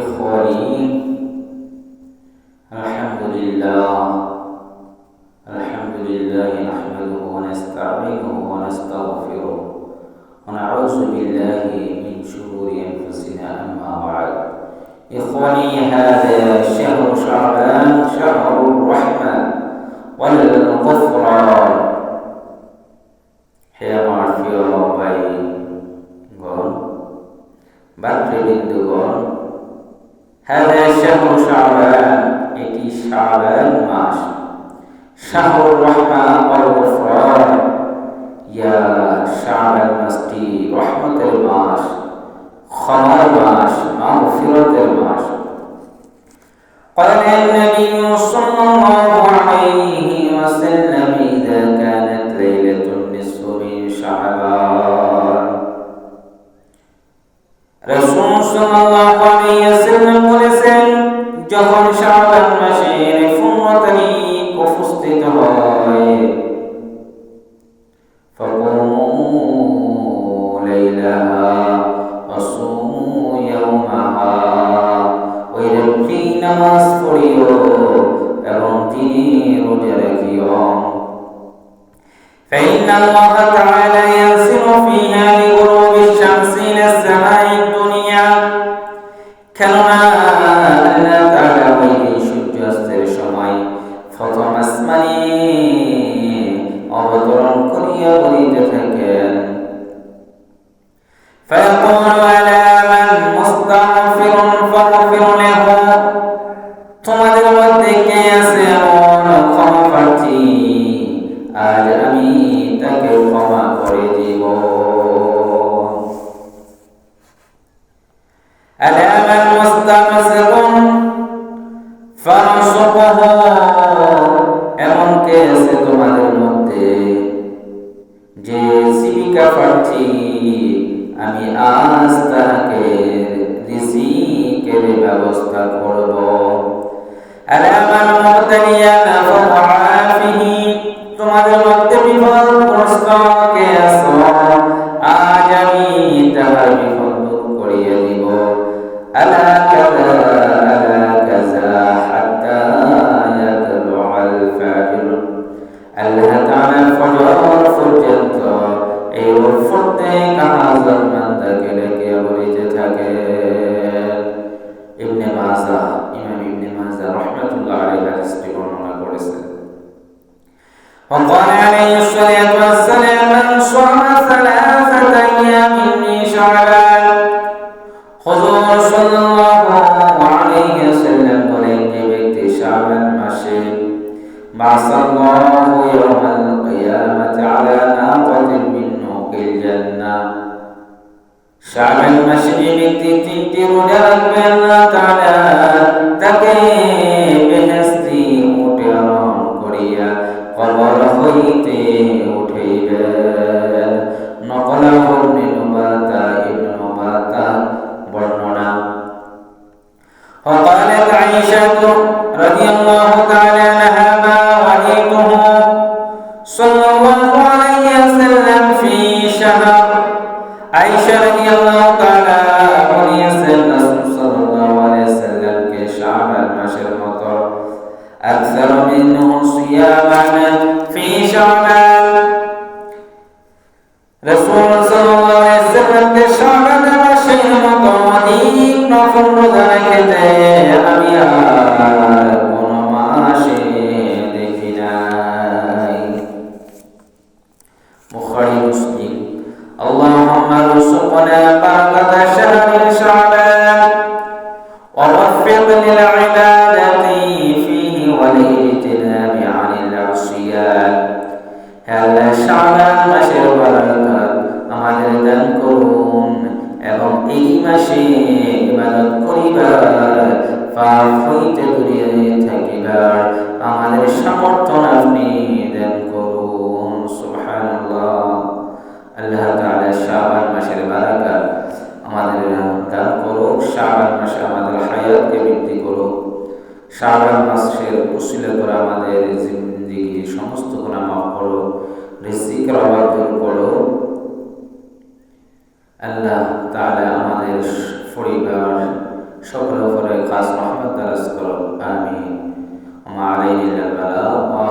إخواني، الحمد لله نحمده ونستعينه ونستغفره ونعوذ بالله من شرور أنفسنا. أما بعد، إخواني، هذا شهر شعبان، شهر الرحمة والغفران. হে আমার প্রিয় ভাইগণ, ভাতৃবৃন্দগণ, هذا شهر شعبان, এটি শাবান মাস। শাহরুর রহমা ওয়াল গফরান, ইয়া শাবান মাসটি রহমতের মাস, ক্ষমার মাস, মাগফিরাতের মাস। قال النبي صلى الله عليه وسلم إذا كانت ليلة النصف من شعبان, রাসূল সাল্লাল্লাহু আলাইহি ওয়াসাল্লাম বলেছেন, যখন শাবান মাসের 15 তারিখ উপস্থিত হয়, ফাকুমু লাইলাহা ওয়াসুমু ইয়াওমাহা, ওই রাত্রি নামাজ পড়িও এবং দিনে রোজা রাখিও। فإن الله تعالى ينزل فيها لغروب الشمس إلى السماء الدنيا, কেননা আল্লাহ তাআলা ওই সূর্যাস্তের সময় প্রথম আসমানে অবতরণ করিয়া বলিতে থাকেন, فيقول ألا من مستغفر فاغفر له, তোমাদের মধ্যে কে আছে এমন ক্ষমা প্রার্থী, আজ আমি তাকে ক্ষমা করে দিব। ألا من مستمسك فارزقه, এমন কে আছে তোমাদের মধ্যে যে জীবিকা প্রার্থী, আমি আজ তাকে রিজিকের ব্যবস্থা করব। ألا من مبتليا فضعافه, তোমাদের মধ্যে বিপদগ্রস্ত কে আছো, আজ আমি তাহার বিপদ দূর করিয়া দিব। ألا كذا ألا كذا حتى يطلع الفجر, আল্লাহ তাআলা ফজর পর্যন্ত এই প্রত্যেক হাজারমান্দাকে ডেকে বলিতে থাকে। ইবনে মাজাহ, ইমাম ইবনে মাজাহ রাহমাতুল্লাহ আলাইহি হাদিসটি বর্ণনা করেছেন। وقال عليه الصلاة والسلام من صام 3 أيام من شعبان, হুজুর সাল্লাল্লাহু আলাইহি ওয়াসাল্লাম বলেন, যে ব্যক্তি শাবান মাসে বাসাল্লাহু ইয়াওমাল কিয়ামাতি আলা নাকাতিন মিন নুকিল জান্নাহ, শাবান মাসে যে ব্যক্তি 3টি রোজা রাখবে, আল্লাহ তাআলা তাকে বেহেশতি উটে আরোহণ করিয়া কবর হইতে উঠাইবেন। নকলাহু নিবাতা ইবনে নুবাতা বর্ণনা। وقالت عائشة رضي الله تعالى عنها ما رأيته صلى الله عليه وسلم في شهر, عائشة رضي الله تعالى বলেছেন, রাসূল সাল্লাল্লাহু আলাইহি ওয়াসাল্লাম কে শাবান মাসের মতো আকসার মিনহু সিয়ামান ফি শাবান, রাসূল সাল্লাল্লাহু আলাইহি ওয়াসাল্লাম কে শাবান মাসের মতো অধিক নফল রোজা রাখতে আমি আর কোন মাসে দেখি নাই। বুখারী, মুসলিম। আল্লাহুম্মা রযুকনা বারাকাতা শাহরি শাবান ওয়া ওয়াফিক লিল ইবাদাতি ফীহি ওয়া লিজতিনাবি আনিল আসিয়াত, হে আল্লাহ, শাবান মাসের বারাকাত আমাদের দান করুন এবং এই মাসে ইবাদত করিবার, পাপ হইতে দূরে থাকিবার আমাদের সামর্থ্য আপনি দান করুন। সুবহানাল্লাহ। আল্লাহ তাআলা শাবান মাসের বারাকাত আমাদের দান করুক, শাবান মাসে আমাদের হায়াতকে বৃদ্ধি করুক, শাবান মাসের উসিলা করে আমাদের জিন্দেগির সমস্ত গুনাহ মাফ করুক, রিজিকের অভাব দূর করুক। আল্লাহ তাআলা আমাদের পরিবার সকলের উপরে খাস রহমত দারাজ করো আমিন। ওয়া আলাইহিল বালাগ ওয়া